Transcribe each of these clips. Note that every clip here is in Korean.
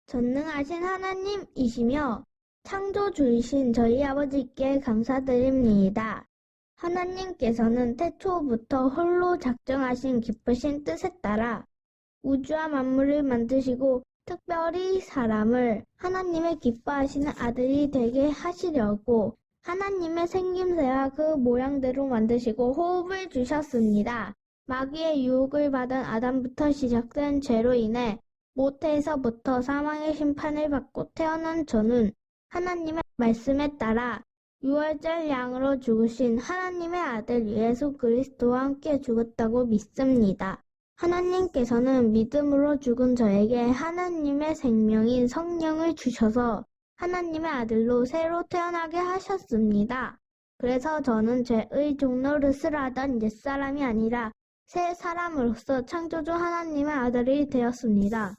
전능하신 하나님이시며 창조주이신 저희 아버지께 감사드립니다. 하나님께서는 태초부터 홀로 작정하신 기쁘신 뜻에 따라 우주와 만물을 만드시고 특별히 사람을 하나님의 기뻐하시는 아들이 되게 하시려고 하나님의 생김새와 그 모양대로 만드시고 호흡을 주셨습니다. 마귀의 유혹을 받은 아담부터 시작된 죄로 인해 모태에서부터 사망의 심판을 받고 태어난 저는 하나님의 말씀에 따라 유월절 양으로 죽으신 하나님의 아들 예수 그리스도와 함께 죽었다고 믿습니다. 하나님께서는 믿음으로 죽은 저에게 하나님의 생명인 성령을 주셔서 하나님의 아들로 새로 태어나게 하셨습니다. 그래서 저는 죄의 종노릇을 하던 옛사람이 아니라 새 사람으로서 창조주 하나님의 아들이 되었습니다.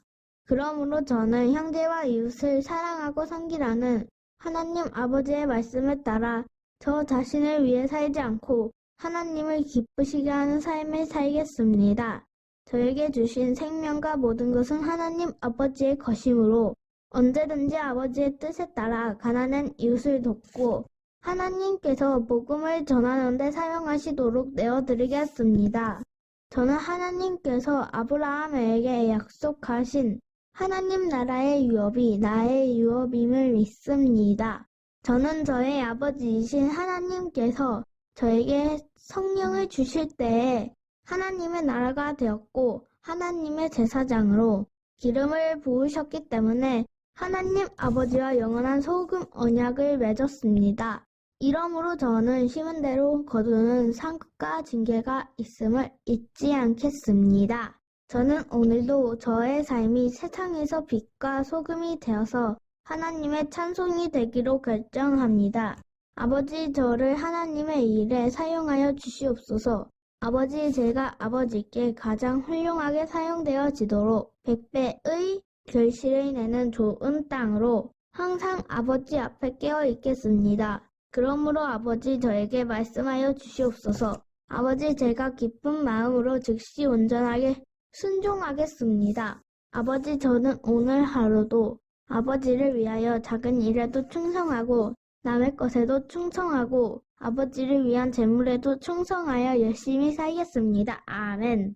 그러므로 저는 형제와 이웃을 사랑하고 섬기라는 하나님 아버지의 말씀에 따라 저 자신을 위해 살지 않고 하나님을 기쁘시게 하는 삶을 살겠습니다. 저에게 주신 생명과 모든 것은 하나님 아버지의 것이므로 언제든지 아버지의 뜻에 따라 가난한 이웃을 돕고 하나님께서 복음을 전하는 데 사용하시도록 내어드리겠습니다. 저는 하나님께서 아브라함에게 약속하신 하나님 나라의 유업이 나의 유업임을 믿습니다. 저는 저의 아버지이신 하나님께서 저에게 성령을 주실 때에 하나님의 나라가 되었고 하나님의 제사장으로 기름을 부으셨기 때문에 하나님 아버지와 영원한 소금 언약을 맺었습니다. 이러므로 저는 심은 대로 거두는 상급과 징계가 있음을 잊지 않겠습니다. 저는 오늘도 저의 삶이 세상에서 빛과 소금이 되어서 하나님의 찬송이 되기로 결정합니다. 아버지, 저를 하나님의 일에 사용하여 주시옵소서. 아버지, 제가 아버지께 가장 훌륭하게 사용되어지도록 100배의 결실을 내는 좋은 땅으로 항상 아버지 앞에 깨어 있겠습니다. 그러므로 아버지, 저에게 말씀하여 주시옵소서. 아버지, 제가 기쁜 마음으로 즉시 온전하게 순종하겠습니다. 아버지, 저는 오늘 하루도 아버지를 위하여 작은 일에도 충성하고 남의 것에도 충성하고 아버지를 위한 재물에도 충성하여 열심히 살겠습니다. 아멘.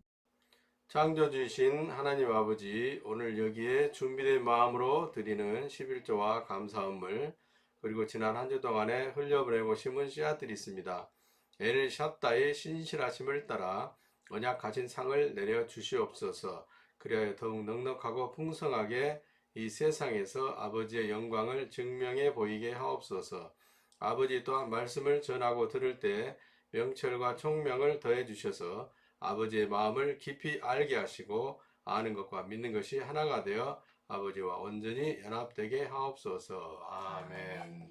창조주이신 하나님 아버지, 오늘 여기에 준비된 마음으로 드리는 11조와 감사함을, 그리고 지난 한 주 동안에 흘려보내고 심은 씨앗들이 있습니다. 에를 샤다의 신실하심을 따라 언약 가진 상을 내려 주시옵소서. 그리하여 더욱 넉넉하고 풍성하게 이 세상에서 아버지의 영광을 증명해 보이게 하옵소서. 아버지 또한 말씀을 전하고 들을 때 명철과 총명을 더해 주셔서 아버지의 마음을 깊이 알게 하시고 아는 것과 믿는 것이 하나가 되어 아버지와 온전히 연합되게 하옵소서. 아멘.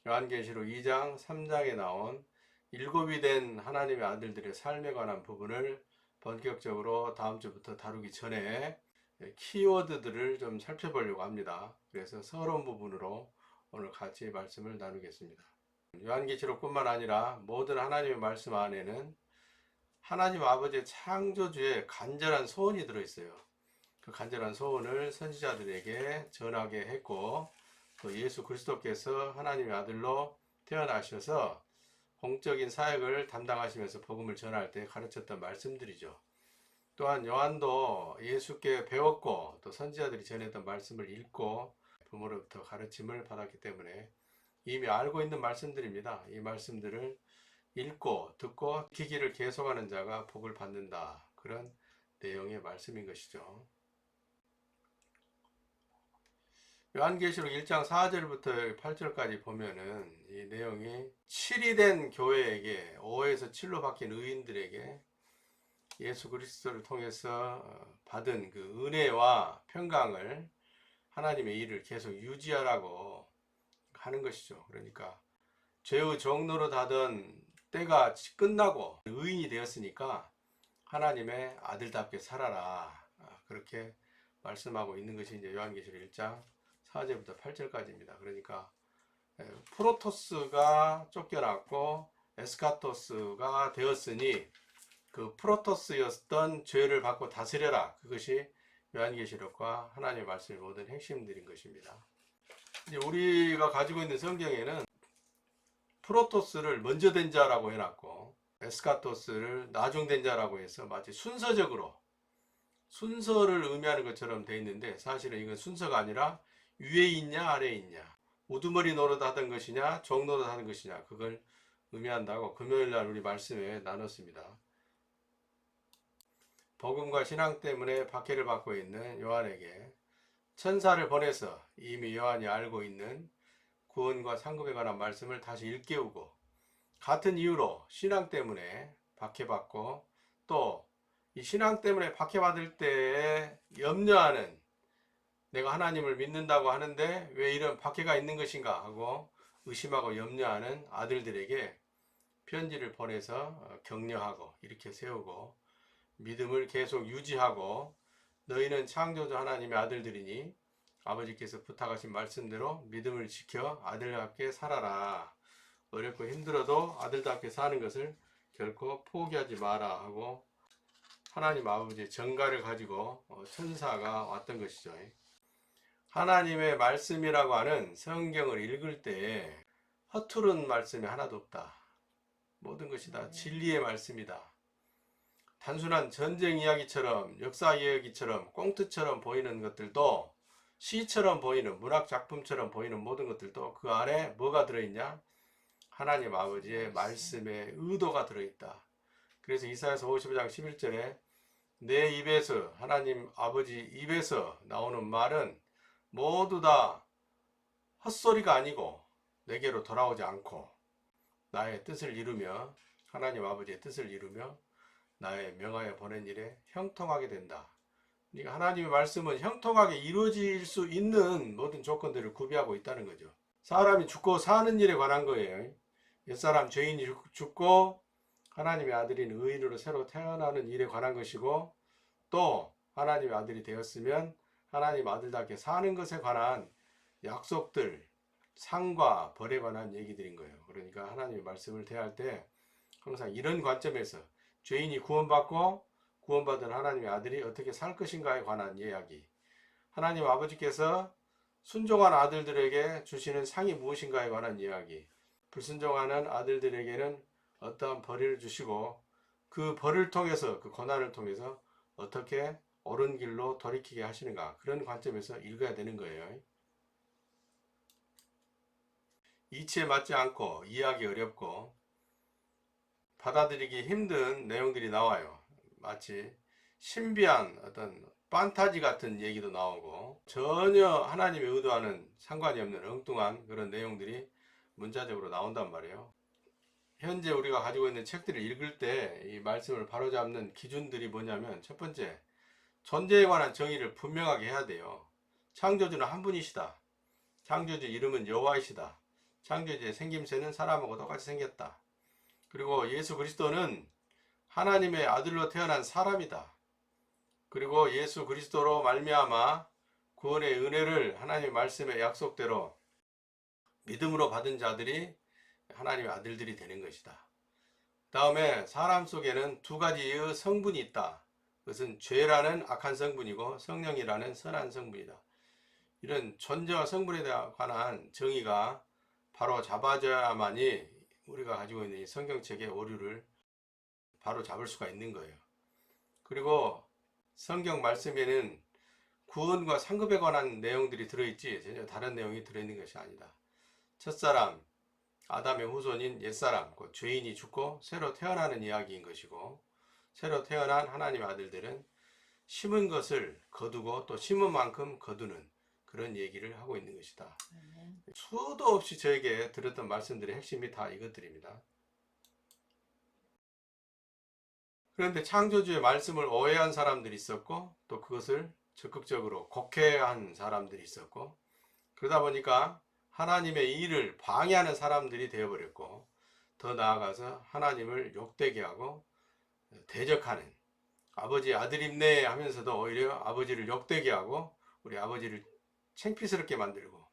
요한계시록 2장 3장에 나온 일곱이 된 하나님의 아들들의 삶에 관한 부분을 본격적으로 다음 주부터 다루기 전에 키워드들을 좀 살펴보려고 합니다. 그래서 서론 부분으로 오늘 같이 말씀을 나누겠습니다. 요한계시록뿐만 아니라 모든 하나님의 말씀 안에는 하나님 아버지의 창조주의 간절한 소원이 들어있어요. 그 간절한 소원을 선지자들에게 전하게 했고, 또 예수 그리스도께서 하나님의 아들로 태어나셔서 공적인 사역을 담당하시면서 복음을 전할 때 가르쳤던 말씀들이죠. 또한 요한도 예수께 배웠고 또 선지자들이 전했던 말씀을 읽고 부모로부터 가르침을 받았기 때문에 이미 알고 있는 말씀들입니다. 이 말씀들을 읽고 듣고 지키기를 계속하는 자가 복을 받는다. 그런 내용의 말씀인 것이죠. 요한계시록 1장 4절부터 8절까지 보면은 이 내용이 7이 된 교회에게 5에서 7로 바뀐 의인들에게 예수 그리스도를 통해서 받은 그 은혜와 평강을 하나님의 일을 계속 유지하라고 하는 것이죠. 그러니까 죄의 종로로 하던 때가 끝나고 의인이 되었으니까 하나님의 아들답게 살아라. 그렇게 말씀하고 있는 것이 이제 요한계시록 1장 4절부터 8절까지입니다. 그러니까 프로토스가 쫓겨났고 에스카토스가 되었으니 그 프로토스였던 죄를 받고 다스려라. 그것이 요한계시록과 하나님의 말씀의 모든 핵심들인 것입니다. 이제 우리가 가지고 있는 성경에는 프로토스를 먼저 된 자라고 해놨고 에스카토스를 나중 된 자라고 해서 마치 순서적으로 순서를 의미하는 것처럼 되어 있는데, 사실은 이건 순서가 아니라 위에 있냐 아래에 있냐, 우두머리 노릇 하던 것이냐 종 노릇 하던 것이냐, 그걸 의미한다고 금요일날 우리 말씀에 나눴습니다. 복음과 신앙 때문에 박해를 받고 있는 요한에게 천사를 보내서 이미 요한이 알고 있는 구원과 상급에 관한 말씀을 다시 일깨우고, 같은 이유로 신앙 때문에 박해받고 또 이 신앙 때문에 박해받을 때에 염려하는, 내가 하나님을 믿는다고 하는데 왜 이런 박해가 있는 것인가 하고 의심하고 염려하는 아들들에게 편지를 보내서 격려하고 이렇게 세우고, 믿음을 계속 유지하고 너희는 창조주 하나님의 아들들이니 아버지께서 부탁하신 말씀대로 믿음을 지켜 아들답게 살아라. 어렵고 힘들어도 아들답게 사는 것을 결코 포기하지 마라 하고 하나님 아버지의 정가를 가지고 천사가 왔던 것이죠. 하나님의 말씀이라고 하는 성경을 읽을 때 허투른 말씀이 하나도 없다. 모든 것이 다 진리의 말씀이다. 단순한 전쟁 이야기처럼 역사 이야기처럼 꽁트처럼 보이는 것들도, 시처럼 보이는 문학 작품처럼 보이는 모든 것들도 그 안에 뭐가 들어있냐? 하나님 아버지의 말씀의 의도가 들어있다. 그래서 이사야서 55장 11절에 내 입에서, 하나님 아버지 입에서 나오는 말은 모두 다 헛소리가 아니고 내게로 돌아오지 않고 나의 뜻을 이루며, 하나님 아버지의 뜻을 이루며 나의 명하여 보낸 일에 형통하게 된다. 그러니까 하나님의 말씀은 형통하게 이루어질 수 있는 모든 조건들을 구비하고 있다는 거죠. 사람이 죽고 사는 일에 관한 거예요. 옛사람 죄인이 죽고 하나님의 아들인 의인으로 새로 태어나는 일에 관한 것이고, 또 하나님의 아들이 되었으면 하나님 아들답게 사는 것에 관한 약속들, 상과 벌에 관한 얘기들인 거예요. 그러니까 하나님의 말씀을 대할 때 항상 이런 관점에서 죄인이 구원받고 구원받은 하나님의 아들이 어떻게 살 것인가에 관한 이야기, 하나님 아버지께서 순종한 아들들에게 주시는 상이 무엇인가에 관한 이야기, 불순종하는 아들들에게는 어떠한 벌을 주시고 그 벌을 통해서, 그 고난을 통해서 어떻게 옳은 길로 돌이키게 하시는가, 그런 관점에서 읽어야 되는 거예요. 이치에 맞지 않고 이해하기 어렵고 받아들이기 힘든 내용들이 나와요. 마치 신비한 어떤 판타지 같은 얘기도 나오고 전혀 하나님의 의도와는 상관이 없는 엉뚱한 그런 내용들이 문자적으로 나온단 말이에요. 현재 우리가 가지고 있는 책들을 읽을 때 이 말씀을 바로잡는 기준들이 뭐냐면, 첫 번째, 존재에 관한 정의를 분명하게 해야 돼요. 창조주는 한 분이시다. 창조주 이름은 여호와이시다. 창조주의 생김새는 사람하고 똑같이 생겼다. 그리고 예수 그리스도는 하나님의 아들로 태어난 사람이다. 그리고 예수 그리스도로 말미암아 구원의 은혜를 하나님의 말씀의 약속대로 믿음으로 받은 자들이 하나님의 아들들이 되는 것이다. 다음에 사람 속에는 두 가지의 성분이 있다. 그것은 죄라는 악한 성분이고 성령이라는 선한 성분이다. 이런 존재와 성분에 관한 정의가 바로 잡아져야만이 우리가 가지고 있는 이 성경책의 오류를 바로 잡을 수가 있는 거예요. 그리고 성경 말씀에는 구원과 상급에 관한 내용들이 들어있지 전혀 다른 내용이 들어있는 것이 아니다. 첫사람 아담의 후손인 옛사람, 곧 죄인이 죽고 새로 태어나는 이야기인 것이고, 새로 태어난 하나님의 아들들은 심은 것을 거두고 또 심은 만큼 거두는 그런 얘기를 하고 있는 것이다. 수도 없이 저에게 들었던 말씀들의 핵심이 다 이것들입니다. 그런데 창조주의 말씀을 오해한 사람들이 있었고, 또 그것을 적극적으로 곡해한 사람들이 있었고, 그러다 보니까 하나님의 일을 방해하는 사람들이 되어버렸고, 더 나아가서 하나님을 욕되게 하고 대적하는, 아버지 아들입네 하면서도 오히려 아버지를 욕되게 하고 우리 아버지를 창피스럽게 만들고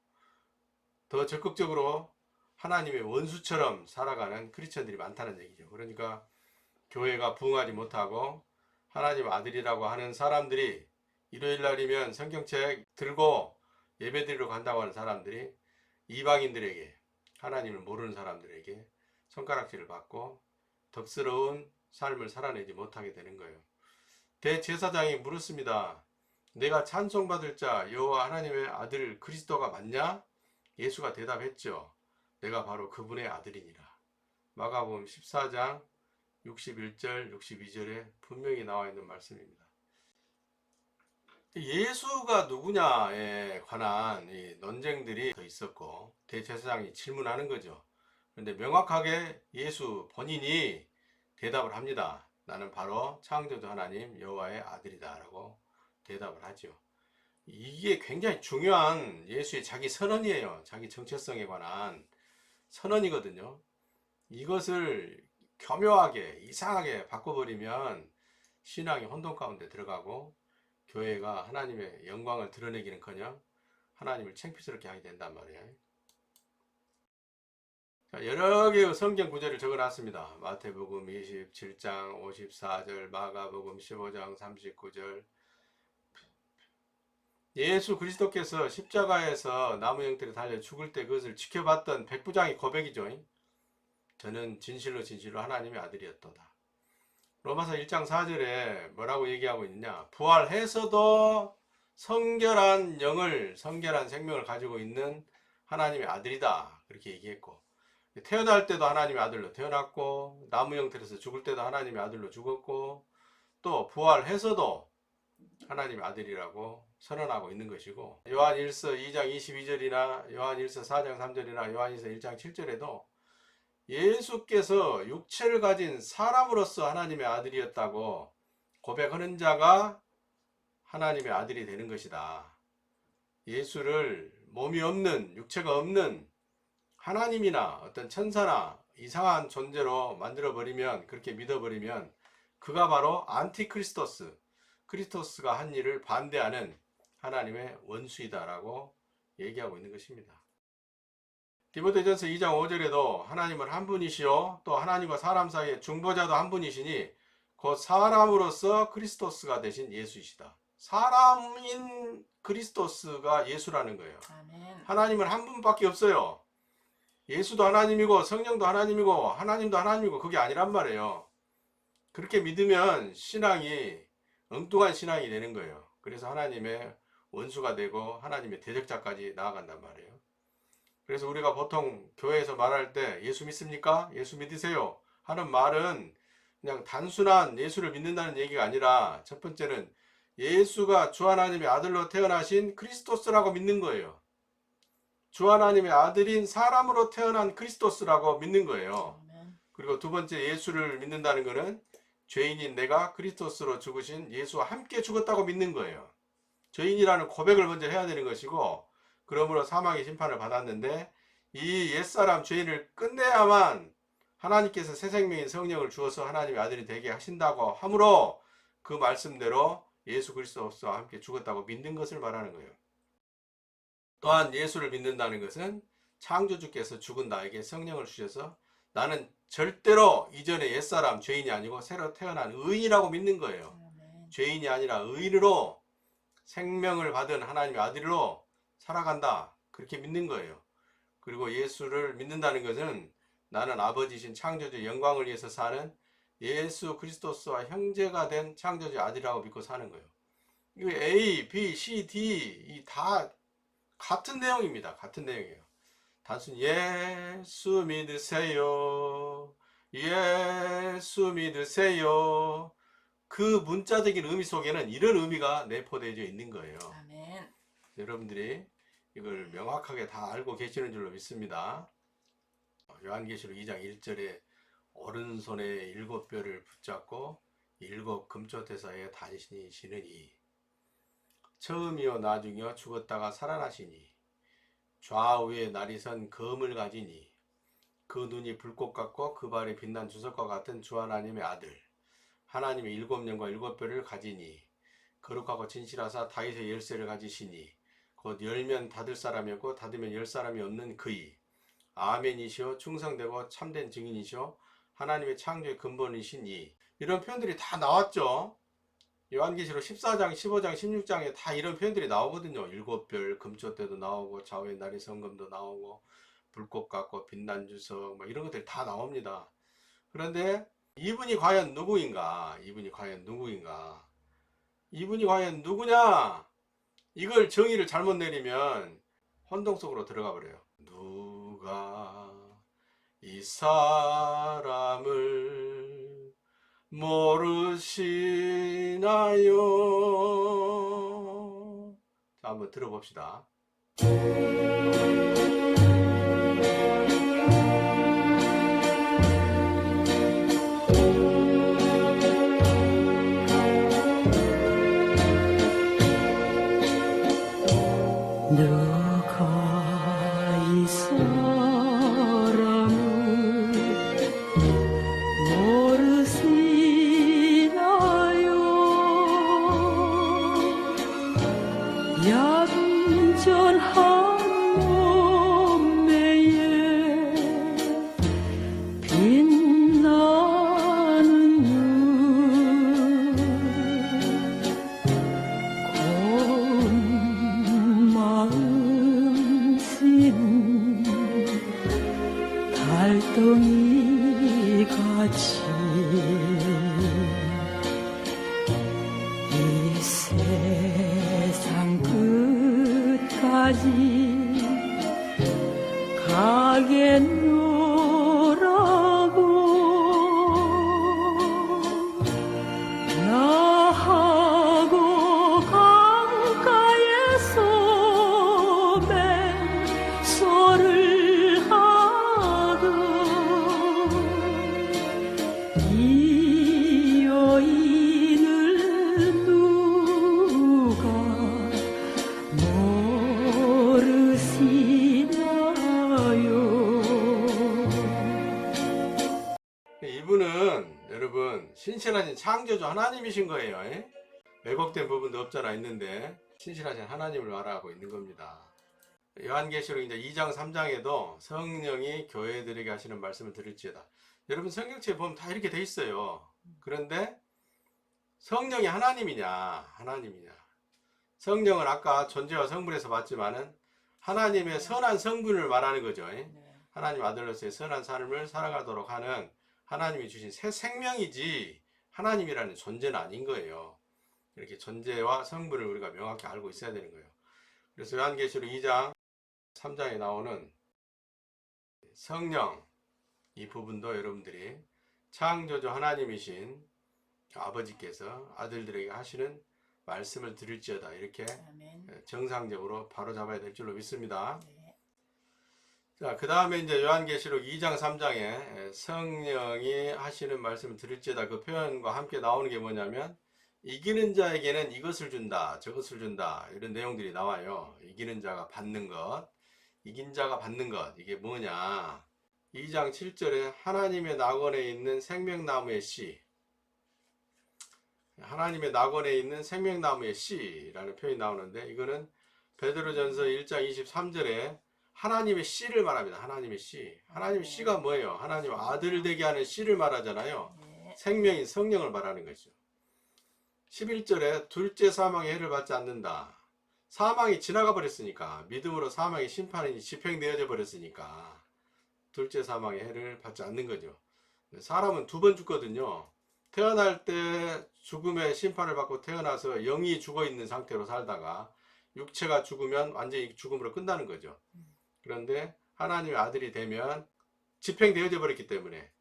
더 적극적으로 하나님의 원수처럼 살아가는 크리스천들이 많다는 얘기죠. 그러니까 교회가 부흥하지 못하고 하나님 아들이라고 하는 사람들이 일요일 날이면 성경책 들고 예배드리러 간다고 하는 사람들이 이방인들에게, 하나님을 모르는 사람들에게 손가락질을 받고 덕스러운 삶을 살아내지 못하게 되는 거예요. 대제사장이 물었습니다. 내가 찬송받을 자 여호와 하나님의 아들 그리스도가 맞냐? 예수가 대답했죠. 내가 바로 그분의 아들이니라. 마가복음 14장 61절 62절에 분명히 나와 있는 말씀입니다. 예수가 누구냐에 관한 이 논쟁들이 더 있었고 대제사장이 질문하는 거죠. 그런데 명확하게 예수 본인이 대답을 합니다. 나는 바로 창조주 하나님 여호와의 아들이다 라고 대답을 하죠. 이게 굉장히 중요한 예수의 자기 선언이에요. 자기 정체성에 관한 선언이거든요. 이것을 교묘하게 이상하게 바꿔버리면 신앙이 혼돈 가운데 들어가고 교회가 하나님의 영광을 드러내기는커녕 하나님을 창피스럽게 하게 된단 말이에요. 자, 여러 개의 성경 구절을 적어놨습니다. 마태복음 27장 54절, 마가복음 15장 39절. 예수 그리스도께서 십자가에서 나무 형태로 달려 죽을 때 그것을 지켜봤던 백부장의 고백이죠. 저는 진실로 진실로 하나님의 아들이었도다. 로마서 1장 4절에 뭐라고 얘기하고 있느냐? 부활해서도 성결한 영을, 성결한 생명을 가지고 있는 하나님의 아들이다. 그렇게 얘기했고, 태어날 때도 하나님의 아들로 태어났고, 나무 형태로서 죽을 때도 하나님의 아들로 죽었고, 또 부활해서도 하나님의 아들이라고 선언하고 있는 것이고, 요한 1서 2장 22절이나 요한 1서 4장 3절이나 요한 1서 1장 7절에도 예수께서 육체를 가진 사람으로서 하나님의 아들이었다고 고백하는 자가 하나님의 아들이 되는 것이다. 예수를 몸이 없는, 육체가 없는 하나님이나 어떤 천사나 이상한 존재로 만들어버리면, 그렇게 믿어버리면 그가 바로 안티크리스토스, 크리스토스가 한 일을 반대하는 하나님의 원수이다라고 얘기하고 있는 것입니다. 디모데전서 2장 5절에도 하나님은 한 분이시요 또 하나님과 사람 사이의 중보자도 한 분이시니 곧 사람으로서 크리스토스가 되신 예수이시다. 사람인 그리스도스가 예수라는 거예요. 아멘. 하나님은 한 분밖에 없어요. 예수도 하나님이고 성령도 하나님이고 하나님도 하나님이고 그게 아니란 말이에요. 그렇게 믿으면 신앙이 엉뚱한 신앙이 되는 거예요. 그래서 하나님의 원수가 되고 하나님의 대적자까지 나아간단 말이에요. 그래서 우리가 보통 교회에서 말할 때 예수 믿습니까? 예수 믿으세요 하는 말은 그냥 단순한 예수를 믿는다는 얘기가 아니라 첫 번째는 예수가 주 하나님의 아들로 태어나신 그리스도스라고 믿는 거예요. 주 하나님의 아들인 사람으로 태어난 그리스도스라고 믿는 거예요. 그리고 두 번째 예수를 믿는다는 것은 죄인인 내가 그리스도스로 죽으신 예수와 함께 죽었다고 믿는 거예요. 죄인이라는 고백을 먼저 해야 되는 것이고, 그러므로 사망의 심판을 받았는데 이 옛사람 죄인을 끝내야만 하나님께서 새 생명인 성령을 주어서 하나님의 아들이 되게 하신다고 하므로 그 말씀대로 예수 그리스도와 함께 죽었다고 믿는 것을 말하는 거예요. 또한 예수를 믿는다는 것은 창조주께서 죽은 나에게 성령을 주셔서 나는 절대로 이전의 옛사람 죄인이 아니고 새로 태어난 의인이라고 믿는 거예요. 죄인이 아니라 의인으로 생명을 받은 하나님의 아들로 살아간다. 그렇게 믿는 거예요. 그리고 예수를 믿는다는 것은 나는 아버지신 창조주의 영광을 위해서 사는 예수 그리스도스와 형제가 된 창조주의 아들이라고 믿고 사는 거예요. 이거 A, B, C, D 다 같은 내용입니다. 같은 내용이에요. 단순히 예수 믿으세요. 예수 믿으세요. 그 문자적인 의미 속에는 이런 의미가 내포되어 있는 거예요. 아멘. 여러분들이 이걸 명확하게 다 알고 계시는 줄로 믿습니다. 요한계시록 2장 1절에 오른손에 7뼈를 붙잡고 7 금초대사에 다니시는 이 처음이요 나중이요 죽었다가 살아나시니 좌우에 날이 선 검을 가지니 그 눈이 불꽃 같고 그 발이 빛난 주석과 같은 주 하나님의 아들 하나님의 7영과 7뼈를 가지니 거룩하고 진실하사 다윗의 열쇠를 가지시니 곧 열면 닫을 사람이 없고 닫으면 열 사람이 없는 그이 아멘이시오 충성되고 참된 증인이시오 하나님의 창조의 근본이신 이 이런 표현들이 다 나왔죠. 요한계시록 14장, 15장, 16장에 다 이런 표현들이 나오거든요. 일곱 별, 금초 때도 나오고, 좌우의 날이 성금도 나오고, 불꽃 같고, 빛난 주석, 뭐 이런 것들이 다 나옵니다. 그런데 이분이 과연 누구인가? 이분이 과연 누구인가? 이분이 과연 누구냐? 이걸 정의를 잘못 내리면 혼동 속으로 들어가 버려요. 누가 이 사람을 모르시나요? 자, 한번 들어봅시다. 누가 이 사람을 모르시나요? 얌전한 몸매에 빛나는 눈, 고운 마음 신 달덩이 같이 이 세상 끝까지 가겠노라고 나하고 강가에서 맹소를 하던 이 여인을 누가 모르시나요? 이분은 여러분 신실하신 창조주 하나님이신 거예요. 왜곡된 부분도 없잖아 있는데 신실하신 하나님을 말하고 있는 겁니다. 요한계시록 이제 2장 3장에도 성령이 교회들에게 하시는 말씀을 들을지어다. 여러분 성경책에 보면 다 이렇게 돼 있어요. 그런데 성령이 하나님이냐 하나님이냐. 성령은 아까 존재와 성분에서 봤지만은 하나님의 선한 성분을 말하는 거죠. 하나님 아들로서의 선한 삶을 살아가도록 하는 하나님이 주신 새 생명이지 하나님이라는 존재는 아닌 거예요. 이렇게 존재와 성분을 우리가 명확히 알고 있어야 되는 거예요. 그래서 요한계시록 2장 3장에 나오는 성령 이 부분도 여러분들이 창조주 하나님이신 아버지께서 아들들에게 하시는 말씀을 들을지어다 이렇게 아멘. 정상적으로 바로잡아야 될 줄로 믿습니다. 자, 그 다음에 이제 요한계시록 2장 3장에 성령이 하시는 말씀을 들을지어다 그 표현과 함께 나오는 게 뭐냐면 이기는 자에게는 이것을 준다 저것을 준다 이런 내용들이 나와요. 이기는 자가 받는 것, 이긴 자가 받는 것 이게 뭐냐. 2장 7절에 하나님의 낙원에 있는 생명나무의 씨, 하나님의 낙원에 있는 생명나무의 씨라는 표현이 나오는데 이거는 베드로전서 1장 23절에 하나님의 씨를 말합니다. 하나님의 씨. 하나님의 씨가 뭐예요? 하나님 아들 되게 하는 씨를 말하잖아요. 생명인 성령을 말하는 것이죠. 11절에 둘째 사망의 해를 받지 않는다. 사망이 지나가 버렸으니까 믿음으로 사망의 심판이 집행되어져 버렸으니까 둘째 사망의 해를 받지 않는 거죠. 사람은 두 번 죽거든요. 태어날 때 죽음의 심판을 받고 태어나서 영이 죽어있는 상태로 살다가 육체가 죽으면 완전히 죽음으로 끝나는 거죠. 그런데 하나님의 아들이 되면 집행되어져 버렸기 때문에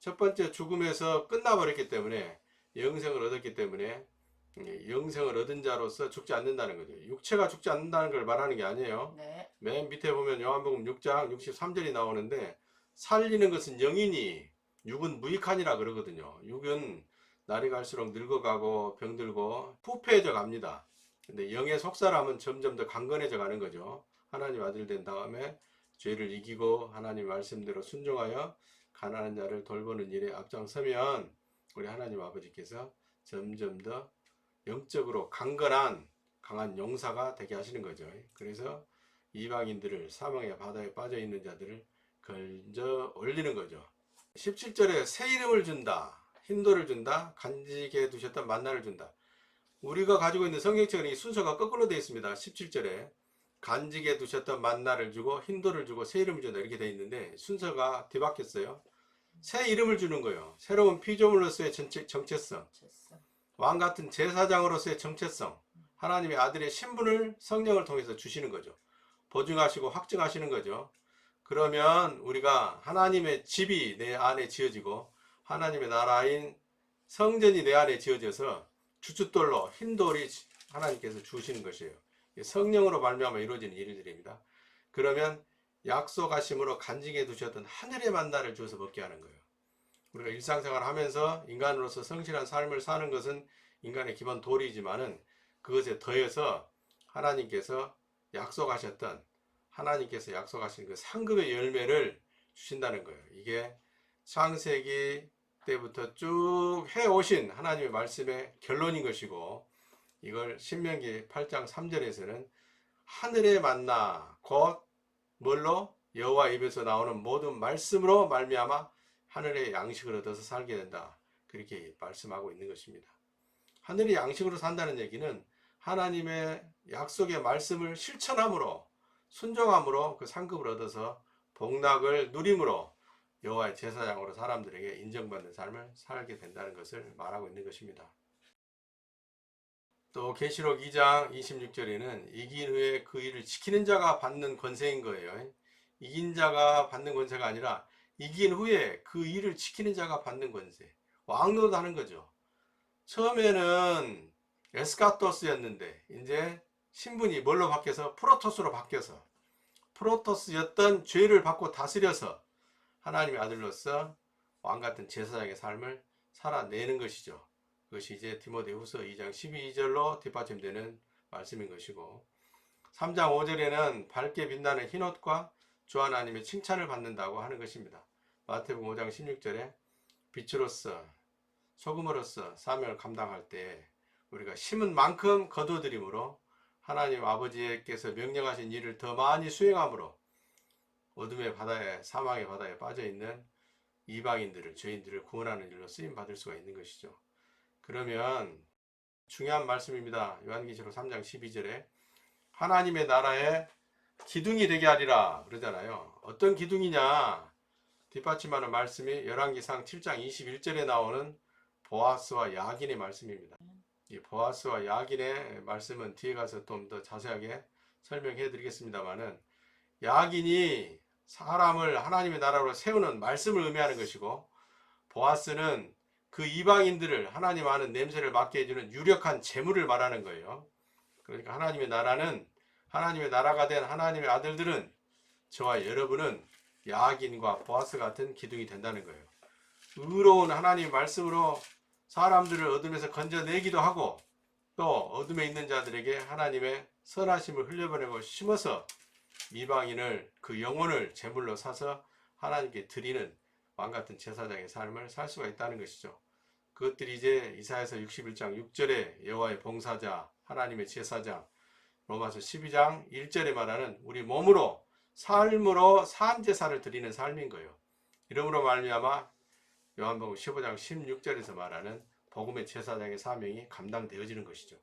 첫 번째 죽음에서 끝나버렸기 때문에 영생을 얻었기 때문에 영생을 얻은 자로서 죽지 않는다는 거죠. 육체가 죽지 않는다는 걸 말하는 게 아니에요. 맨 밑에 보면 요한복음 6장 63절이 나오는데 살리는 것은 영이니 육은 무익하니라 그러거든요. 육은 날이 갈수록 늙어가고 병들고 부패해져 갑니다. 근데 영의 속사람은 점점 더 강건해져 가는 거죠. 하나님 아들 된 다음에 죄를 이기고 하나님 말씀대로 순종하여 가난한 자를 돌보는 일에 앞장서면 우리 하나님 아버지께서 점점 더 영적으로 강건한 강한 용사가 되게 하시는 거죠. 그래서 이방인들을 사망의 바다에 빠져 있는 자들을 건져 올리는 거죠. 17절에 새 이름을 준다, 흰돌을 준다, 간직해 두셨던 만나를 준다. 우리가 가지고 있는 성경책은 이 순서가 거꾸로 되어 있습니다. 17절에 간직에 두셨던 만나를 주고 흰돌을 주고 새 이름을 준다 이렇게 되어 있는데 순서가 뒤바뀌었어요. 새 이름을 주는 거예요. 새로운 피조물로서의 정체성, 왕 같은 제사장으로서의 정체성, 하나님의 아들의 신분을 성령을 통해서 주시는 거죠. 보증하시고 확증하시는 거죠. 그러면 우리가 하나님의 집이 내 안에 지어지고 하나님의 나라인 성전이 내 안에 지어져서 주춧돌로 흰 돌이 하나님께서 주시는 것이에요. 성령으로 말미암아 이루어지는 일들입니다. 그러면 약속하심으로 간직해 두셨던 하늘의 만나를 주어서 먹게 하는 거예요. 우리가 일상생활 하면서 인간으로서 성실한 삶을 사는 것은 인간의 기본 도리이지만은 그것에 더해서 하나님께서 약속하신 그 상급의 열매를 주신다는 거예요. 이게 창세기 때부터 쭉 해오신 하나님의 말씀의 결론인 것이고, 이걸 신명기 8장 3절에서는 하늘의 만나 곧 뭘로? 여호와 입에서 나오는 모든 말씀으로 말미암아 하늘의 양식을 얻어서 살게 된다, 그렇게 말씀하고 있는 것입니다. 하늘의 양식으로 산다는 얘기는 하나님의 약속의 말씀을 실천함으로, 순종함으로 그 상급을 얻어서 복락을 누림으로 여호와의 제사장으로 사람들에게 인정받는 삶을 살게 된다는 것을 말하고 있는 것입니다. 또 계시록 2장 26절에는 이긴 후에 그 일을 지키는 자가 받는 권세인 거예요. 이긴 자가 받는 권세가 아니라 이긴 후에 그 일을 지키는 자가 받는 권세. 왕노릇 하는 거죠. 처음에는 에스카토스였는데 이제 신분이 뭘로 바뀌어서 프로토스로 바뀌어서 프로토스였던 죄를 받고 다스려서 하나님의 아들로서 왕같은 제사장의 삶을 살아내는 것이죠. 그것이 이제 디모데후서 2장 12절로 뒷받침되는 말씀인 것이고, 3장 5절에는 밝게 빛나는 흰옷과 주 하나님의 칭찬을 받는다고 하는 것입니다. 마태복음 5장 16절에 빛으로서 소금으로서 사명을 감당할 때 우리가 심은 만큼 거두어들임으로 하나님 아버지께서 명령하신 일을 더 많이 수행함으로 어둠의 바다에, 사망의 바다에 빠져있는 이방인들을, 죄인들을 구원하는 일로 쓰임받을 수가 있는 것이죠. 그러면 중요한 말씀입니다. 요한계시록 3장 12절에 하나님의 나라에 기둥이 되게 하리라 그러잖아요. 어떤 기둥이냐? 뒷받침하는 말씀이 열왕기상 7장 21절에 나오는 보아스와 야긴의 말씀입니다. 이 보아스와 야긴의 말씀은 뒤에 가서 좀 더 자세하게 설명해 드리겠습니다만은, 야긴이 사람을 하나님의 나라로 세우는 말씀을 의미하는 것이고, 보아스는 그 이방인들을 하나님 아는 냄새를 맡게 해주는 유력한 재물을 말하는 거예요. 그러니까 하나님의 나라는, 하나님의 나라가 된 하나님의 아들들은, 저와 여러분은 야긴과 보아스 같은 기둥이 된다는 거예요. 의로운 하나님의 말씀으로 사람들을 어둠에서 건져내기도 하고, 또 어둠에 있는 자들에게 하나님의 선하심을 흘려보내고 심어서 이방인을, 그 영혼을 제물로 사서 하나님께 드리는 왕같은 제사장의 삶을 살 수가 있다는 것이죠. 그것들이 이제 이사야서 61장 6절에 여호와의 봉사자, 하나님의 제사장, 로마서 12장 1절에 말하는 우리 몸으로, 삶으로 산제사를 드리는 삶인 거예요. 이러므로 말미암아 요한복음 15장 16절에서 말하는 복음의 제사장의 사명이 감당되어지는 것이죠.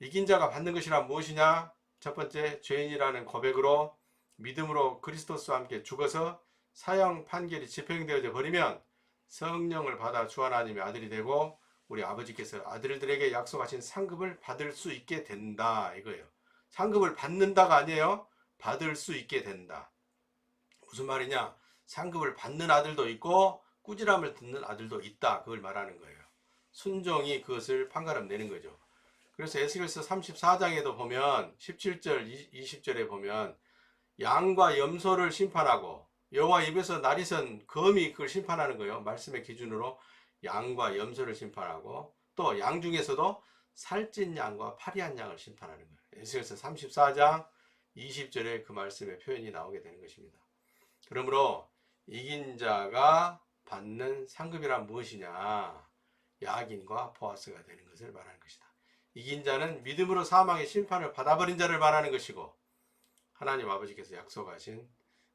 이긴 자가 받는 것이란 무엇이냐? 첫 번째, 죄인이라는 고백으로 믿음으로 그리스도스와 함께 죽어서 사형 판결이 집행되어져 버리면 성령을 받아 주 하나님의 아들이 되고 우리 아버지께서 아들들에게 약속하신 상급을 받을 수 있게 된다, 이거예요. 상급을 받는다가 아니에요. 받을 수 있게 된다. 무슨 말이냐? 상급을 받는 아들도 있고 꾸지람을 듣는 아들도 있다, 그걸 말하는 거예요. 순종이 그것을 판가름 내는 거죠. 그래서 에스겔서 34장에도 보면 17절 20절에 보면 양과 염소를 심판하고 여호와 입에서 나리선 검이 그걸 심판하는 거예요. 말씀의 기준으로 양과 염소를 심판하고, 또 양 중에서도 살찐 양과 파리한 양을 심판하는 거예요. 에스겔서 34장 20절에 그 말씀의 표현이 나오게 되는 것입니다. 그러므로 이긴 자가 받는 상급이란 무엇이냐? 야긴과 보아스가 되는 것을 말하는 것이다. 이긴 자는 믿음으로 사망의 심판을 받아버린 자를 말하는 것이고, 하나님 아버지께서 약속하신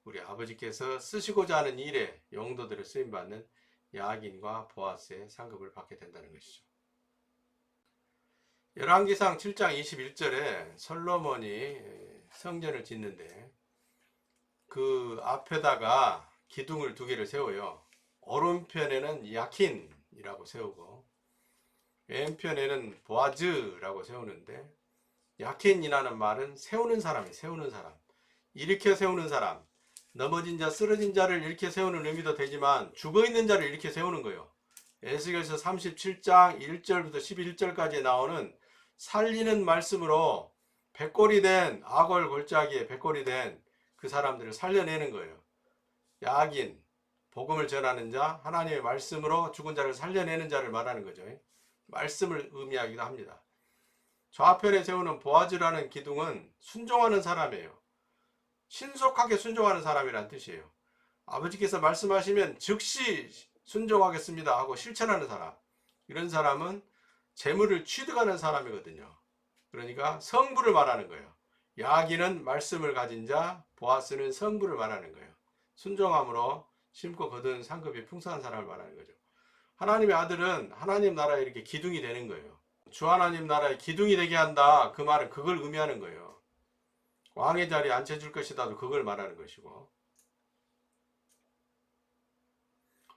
우리 아버지께서 쓰시고자 하는 일에 용도들을 쓰임받는 야긴과 보아스의 상급을 받게 된다는 것이죠. 열왕기상 7장 21절에 솔로몬이 성전을 짓는데 그 앞에다가 기둥을 두 개를 세워요. 오른편에는 야킨이라고 세우고 왼편에는 보아즈라고 세우는데, 야킨이라는 말은 세우는 사람이에요. 세우는 사람, 일으켜 세우는 사람, 넘어진 자 쓰러진 자를 일으켜 세우는 의미도 되지만 죽어있는 자를 일으켜 세우는 거예요. 에스겔서 37장 1절부터 11절까지 나오는 살리는 말씀으로 백골이 된, 악월 골짜기에 백골이 된 그 사람들을 살려내는 거예요. 야긴, 복음을 전하는 자, 하나님의 말씀으로 죽은 자를 살려내는 자를 말하는 거죠. 말씀을 의미하기도 합니다. 좌편에 세우는 보아즈라는 기둥은 순종하는 사람이에요. 신속하게 순종하는 사람이란 뜻이에요. 아버지께서 말씀하시면 즉시 순종하겠습니다 하고 실천하는 사람, 이런 사람은 재물을 취득하는 사람이거든요. 그러니까 성부를 말하는 거예요. 야기는 말씀을 가진 자, 보아스는 성부를 말하는 거예요. 순종함으로 심고 거둔 상급이 풍성한 사람을 말하는 거죠. 하나님의 아들은 하나님 나라에 이렇게 기둥이 되는 거예요. 주 하나님 나라에 기둥이 되게 한다, 그 말은 그걸 의미하는 거예요. 왕의 자리에 앉혀줄 것이다도 그걸 말하는 것이고,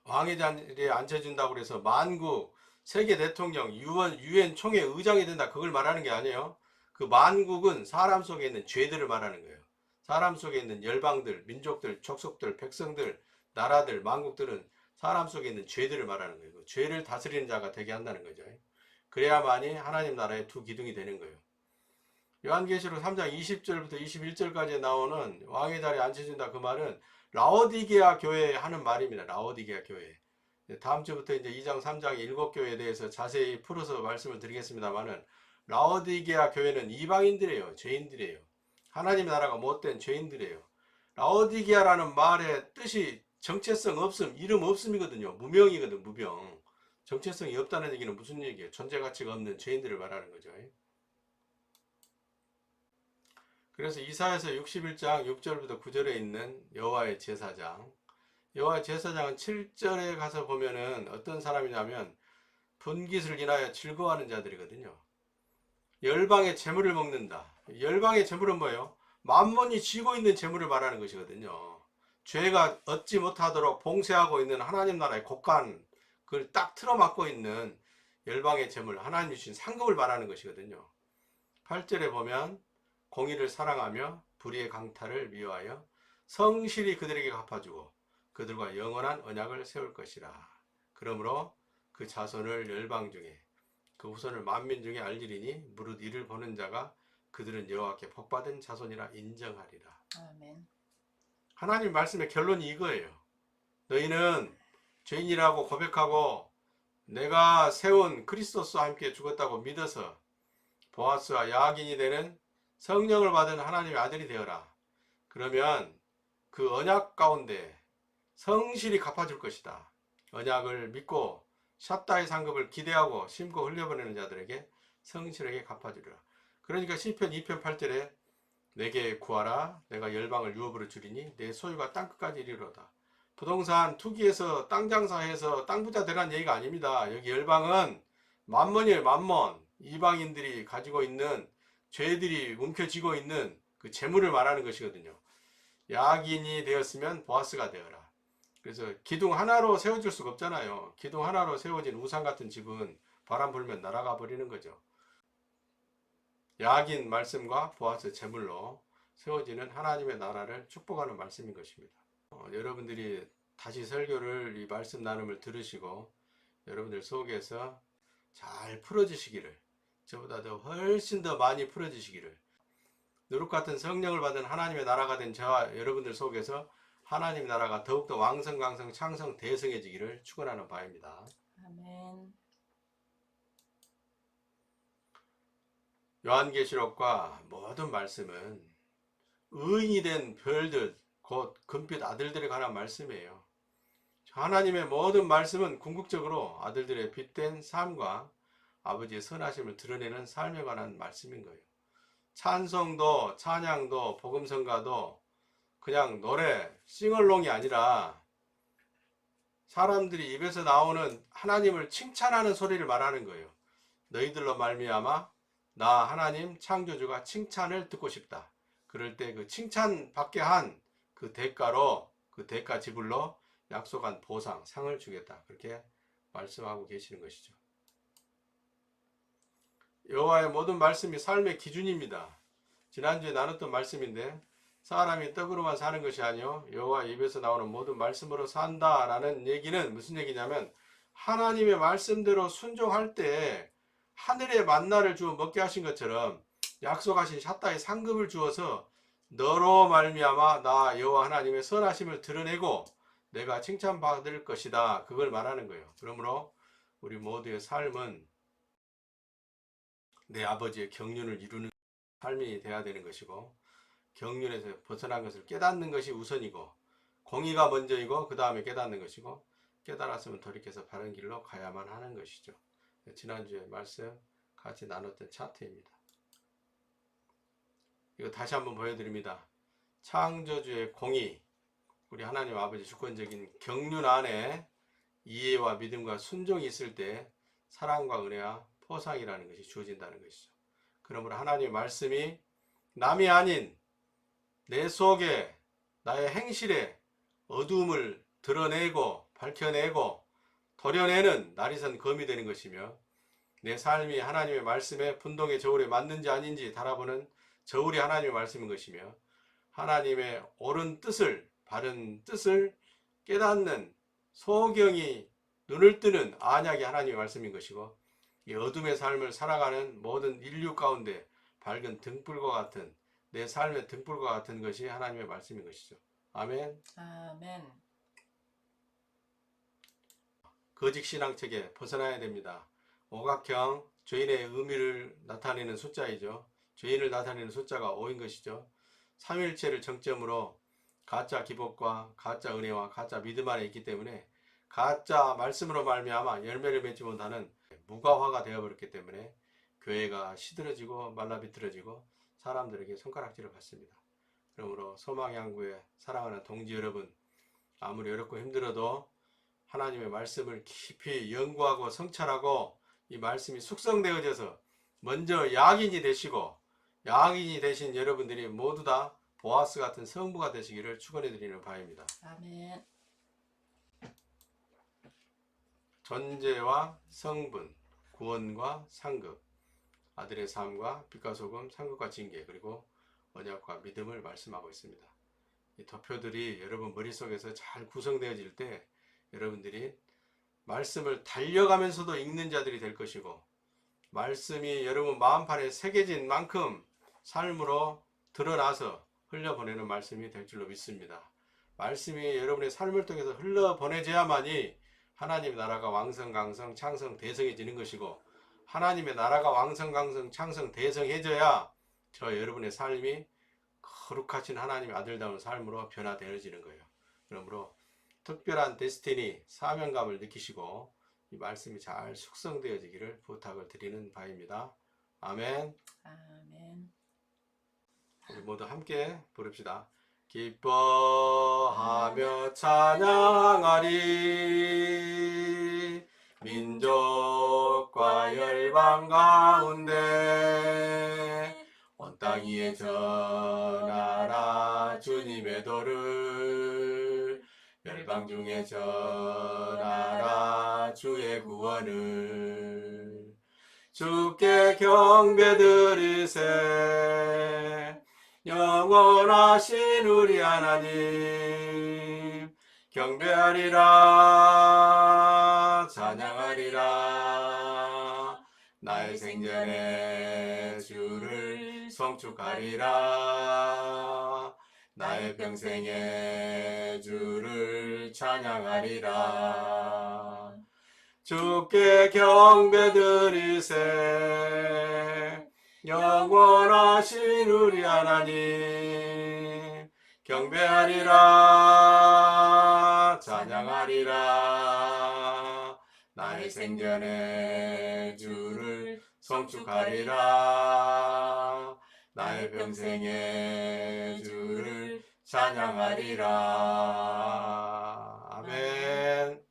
왕의 자리에 앉혀준다고 해서 만국 세계 대통령, 유엔 총회 의장이 된다, 그걸 말하는 게 아니에요. 그 만국은 사람 속에 있는 죄들을 말하는 거예요. 사람 속에 있는 열방들, 민족들, 족속들, 백성들, 나라들, 만국들은 사람 속에 있는 죄들을 말하는 거예요. 죄를 다스리는 자가 되게 한다는 거죠. 그래야만이 하나님 나라의 두 기둥이 되는 거예요. 요한계시록 3장 20절부터 21절까지 나오는 왕의 자리에 앉혀준다, 그 말은 라오디게아 교회에 하는 말입니다. 라오디게아 교회. 다음 주부터 이제 2장 3장 7교회에 대해서 자세히 풀어서 말씀을 드리겠습니다만은, 라오디게아 교회는 이방인들이에요. 죄인들이에요. 하나님 나라가 못된 죄인들이에요. 라오디게아라는 말의 뜻이 정체성 없음, 이름 없음이거든요. 무명이거든, 무명. 정체성이 없다는 얘기는 무슨 얘기예요? 존재 가치가 없는 죄인들을 말하는 거죠. 그래서 이사야서 61장 6절부터 9절에 있는 여호와의 제사장, 여호와의 제사장은 7절에 가서 보면은 어떤 사람이냐면 분깃을 인하여 즐거워하는 자들이거든요. 열방의 재물을 먹는다. 열방의 재물은 뭐예요? 만몬이 쥐고 있는 재물을 말하는 것이거든요. 죄가 얻지 못하도록 봉쇄하고 있는 하나님 나라의 곳간, 그걸 딱 틀어막고 있는 열방의 재물, 하나님 주신 상급을 말하는 것이거든요. 8절에 보면 공의를 사랑하며 불의의 강탈을 미워하여 성실히 그들에게 갚아주고 그들과 영원한 언약을 세울 것이라. 그러므로 그 자손을 열방 중에, 그 후손을 만민 중에 알리리니 무릇 이를 보는 자가 그들은 여호와께 복받은 자손이라 인정하리라. 아멘. 하나님 말씀의 결론이 이거예요. 너희는 죄인이라고 고백하고 내가 세운 그리스도스와 함께 죽었다고 믿어서 보아스와 야긴이 되는 성령을 받은 하나님의 아들이 되어라. 그러면 그 언약 가운데 성실히 갚아줄 것이다. 언약을 믿고 샷다의 상급을 기대하고 심고 흘려보내는 자들에게 성실하게 갚아주리라. 그러니까 시편 2편 8절에 내게 구하라, 내가 열방을 유업으로 주리니 내 소유가 땅끝까지 이르리로다. 부동산 투기해서 땅 장사해서 땅 부자 되라는 얘기가 아닙니다. 여기 열방은 만몬이에요. 만몬. 이방인들이 가지고 있는 죄들이 움켜쥐고 있는 그 재물을 말하는 것이거든요. 야긴이 되었으면 보아스가 되어라. 그래서 기둥 하나로 세워줄 수가 없잖아요. 기둥 하나로 세워진 우상 같은 집은 바람 불면 날아가 버리는 거죠. 야긴 말씀과 보아스 재물로 세워지는 하나님의 나라를 축복하는 말씀인 것입니다. 여러분들이 다시 설교를, 이 말씀 나눔을 들으시고 여러분들 속에서 잘 풀어지시기를, 저보다 더 훨씬 더 많이 풀어지시기를, 누룩같은 성령을 받은 하나님의 나라가 된 저와 여러분들 속에서 하나님 나라가 더욱더 왕성, 강성, 창성, 대성해지기를 축원하는 바입니다. 아멘. 요한계시록과 모든 말씀은 의인이 된 별들, 곧 금빛 아들들에 관한 말씀이에요. 하나님의 모든 말씀은 궁극적으로 아들들의 빛된 삶과 아버지의 선하심을 드러내는 삶에 관한 말씀인 거예요. 찬송도, 찬양도, 복음성가도 그냥 노래, 싱얼롱이 아니라 사람들이 입에서 나오는 하나님을 칭찬하는 소리를 말하는 거예요. 너희들로 말미암아 나 하나님 창조주가 칭찬을 듣고 싶다. 그럴 때 그 칭찬 받게 한 그 대가로, 그 대가 지불로 약속한 보상, 상을 주겠다. 그렇게 말씀하고 계시는 것이죠. 여호와의 모든 말씀이 삶의 기준입니다. 지난주에 나눴던 말씀인데, 사람이 떡으로만 사는 것이 아니요 여호와 입에서 나오는 모든 말씀으로 산다라는 얘기는 무슨 얘기냐면, 하나님의 말씀대로 순종할 때 하늘의 만나를 주어 먹게 하신 것처럼 약속하신 샷다의 상급을 주어서 너로 말미암아 나 여호와 하나님의 선하심을 드러내고 내가 칭찬받을 것이다. 그걸 말하는 거예요. 그러므로 우리 모두의 삶은 내 아버지의 경륜을 이루는 삶이 돼야 되는 것이고, 경륜에서 벗어난 것을 깨닫는 것이 우선이고, 공의가 먼저이고 그 다음에 깨닫는 것이고, 깨달았으면 돌이켜서 바른 길로 가야만 하는 것이죠. 지난주에 말씀 같이 나눴던 차트입니다. 이거 다시 한번 보여드립니다. 창조주의 공의, 우리 하나님 아버지 주권적인 경륜 안에 이해와 믿음과 순종이 있을 때 사랑과 은혜와 포상이라는 것이 주어진다는 것이죠. 그러므로 하나님의 말씀이 남이 아닌 내 속에, 나의 행실에 어두움을 드러내고 밝혀내고 도려내는 날이선 검이 되는 것이며, 내 삶이 하나님의 말씀에 분동의 저울에 맞는지 아닌지 달아보는 저울이 하나님의 말씀인 것이며, 하나님의 옳은 뜻을, 바른 뜻을 깨닫는 소경이 눈을 뜨는 안약이 하나님의 말씀인 것이고, 이 어둠의 삶을 살아가는 모든 인류 가운데 밝은 등불과 같은, 내 삶의 등불과 같은 것이 하나님의 말씀인 것이죠. 아멘. 아멘. 거짓신앙책에 벗어나야 됩니다. 오각형, 죄인의 의미를 나타내는 숫자이죠. 죄인을 나타내는 숫자가 5인 것이죠. 삼일체를 정점으로 가짜 기복과 가짜 은혜와 가짜 믿음 안에 있기 때문에 가짜 말씀으로 말미암아 열매를 맺지 못하는 무가화가 되어버렸기 때문에 교회가 시들어지고 말라비틀어지고 사람들에게 손가락질을 받습니다. 그러므로 소망양구의 사랑하는 동지 여러분, 아무리 어렵고 힘들어도 하나님의 말씀을 깊이 연구하고 성찰하고 이 말씀이 숙성되어져서 먼저 약인이 되시고, 약인이 되신 여러분들이 모두 다 보아스 같은 성부가 되시기를 축원해 드리는 바입니다. 아멘. 존재와 성분, 구원과 상급, 아들의 삶과 빛과 소금, 상급과 징계, 그리고 언약과 믿음을 말씀하고 있습니다. 이 도표들이 여러분 머릿속에서 잘 구성되어질 때 여러분들이 말씀을 달려가면서도 읽는 자들이 될 것이고, 말씀이 여러분 마음판에 새겨진 만큼 삶으로 드러나서 흘려보내는 말씀이 될 줄로 믿습니다. 말씀이 여러분의 삶을 통해서 흘러보내져야만이 하나님의 나라가 왕성, 강성, 창성, 대성해지는 것이고, 하나님의 나라가 왕성, 강성, 창성, 대성해져야 저 여러분의 삶이 거룩하신 하나님의 아들다운 삶으로 변화되어지는 거예요. 그러므로 특별한 데스티니, 사명감을 느끼시고 이 말씀이 잘 숙성되어지기를 부탁을 드리는 바입니다. 아멘. 아멘. 우리 모두 함께 부릅시다. 기뻐하며 찬양하리, 민족과 열방 가운데 온 땅 위에 전하라 주님의 도를, 열방 중에 전하라 주의 구원을. 주께 경배드리세, 영원하신 우리 하나님. 경배하리라, 찬양하리라, 나의 생전에 주를 송축하리라, 나의 평생에 주를 찬양하리라. 주께 경배드리세, 영원하신 우리 하나님. 경배하리라, 찬양하리라, 나의 생전에 주를 송축하리라, 나의 평생에 주를 찬양하리라. 아멘.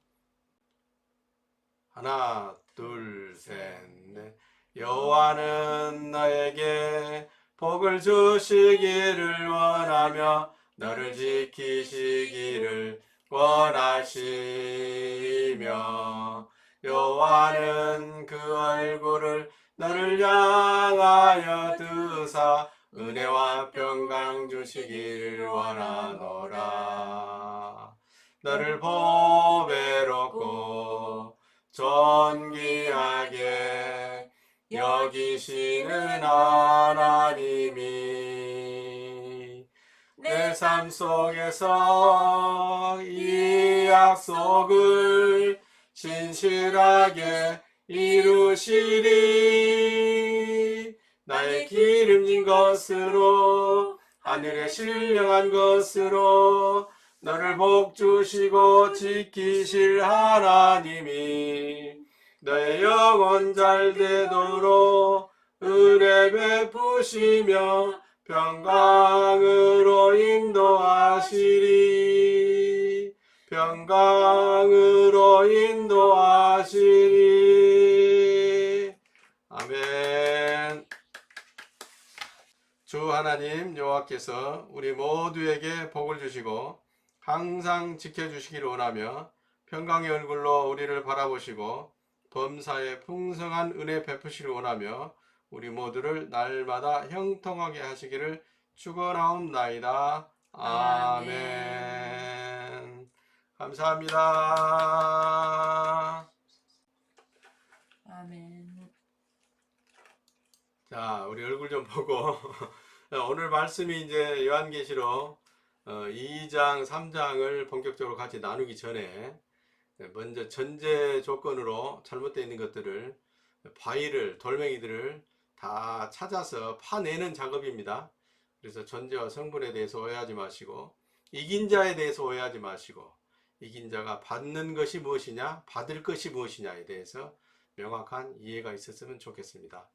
하나, 둘, 셋, 넷. 여호와는 너에게 복을 주시기를 원하며 너를 지키시기를 원하시며 여호와는 그 얼굴을 너를 향하여 드사 은혜와 평강 주시기를 원하노라. 너를 보배롭고 존귀하게 여기시는 하나님이 내 삶 속에서 이 약속을 진실하게 이루시리. 나의 기름진 것으로 하늘에 신령한 것으로 너를 복 주시고 지키실 하나님이 너의 영혼 잘 되도록 은혜 베푸시며 평강으로 인도하시리. 평강으로 인도하시리. 아멘. 주 하나님 여호와께서 우리 모두에게 복을 주시고 항상 지켜주시기를 원하며 평강의 얼굴로 우리를 바라보시고 범사에 풍성한 은혜 베푸시기를 원하며 우리 모두를 날마다 형통하게 하시기를 축원하옵나이다. 아멘. 감사합니다. 아멘. 자, 우리 얼굴 좀 보고 오늘 말씀이 이제 요한계시록 2장, 3장을 본격적으로 같이 나누기 전에 먼저 전제 조건으로 잘못되어 있는 것들을 바위를, 돌멩이들을 다 찾아서 파내는 작업입니다. 그래서 전제와 성분에 대해서 오해하지 마시고 이긴 자에 대해서 오해하지 마시고 이긴 자가 받는 것이 무엇이냐, 받을 것이 무엇이냐에 대해서 명확한 이해가 있었으면 좋겠습니다.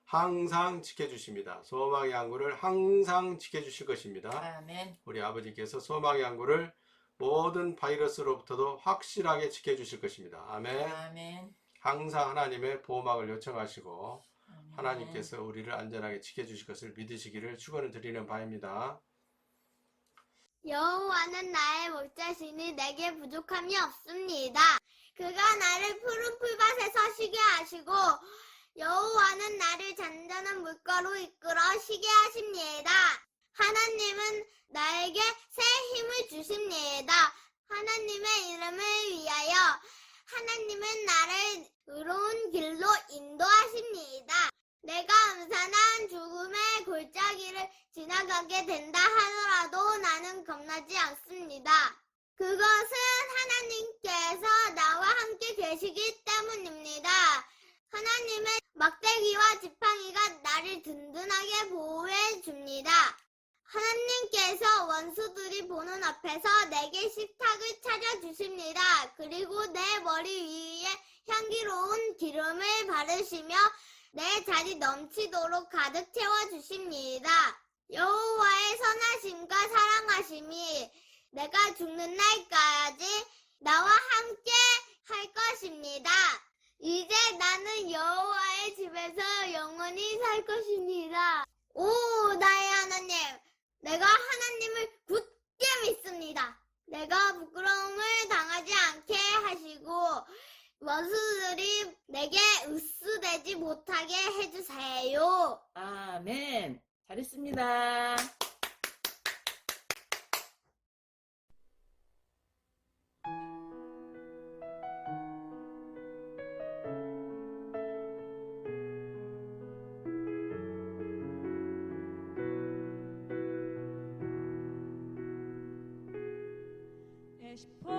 항상 지켜주십니다. 소망의 항구를 항상 지켜주실 것입니다. 아멘. 우리 아버지께서 소망의 항구를 모든 바이러스로부터도 확실하게 지켜주실 것입니다. 아멘. 아멘. 항상 하나님의 보호막을 요청하시고 아멘. 하나님께서 우리를 안전하게 지켜주실 것을 믿으시기를 축원을 드리는 바입니다. 여호와는 나의 목자시니 내게 부족함이 없습니다. 그가 나를 푸른 풀밭에서 쉬게 하시고 여호와는 나를 잔잔한 물가로 이끌어 쉬게 하십니다. 하나님은 나에게 새 힘을 주십니다. 하나님의 이름을 위하여 하나님은 나를 의로운 길로 인도하십니다. 내가 음산한 죽음의 골짜기를 지나가게 된다 하더라도 나는 겁나지 않습니다. 그것은 하나님께서 나와 함께 계시기 때문입니다. 하나님의 막대기와 지팡이가 나를 든든하게 보호해 줍니다. 하나님께서 원수들이 보는 앞에서 내게 식탁을 차려주십니다. 그리고 내 머리 위에 향기로운 기름을 바르시며 내 잔이 넘치도록 가득 채워주십니다. 여호와의 선하심과 사랑하심이 내가 죽는 날까지 나와 함께 할 것입니다. 이제 나는 여호와의 집에서 영원히 살 것입니다. 오, 나의 하나님, 내가 하나님을 굳게 믿습니다. 내가 부끄러움을 당하지 않게 하시고 원수들이 내게 으스대지 못하게 해주세요. 아멘. 잘했습니다. Esposa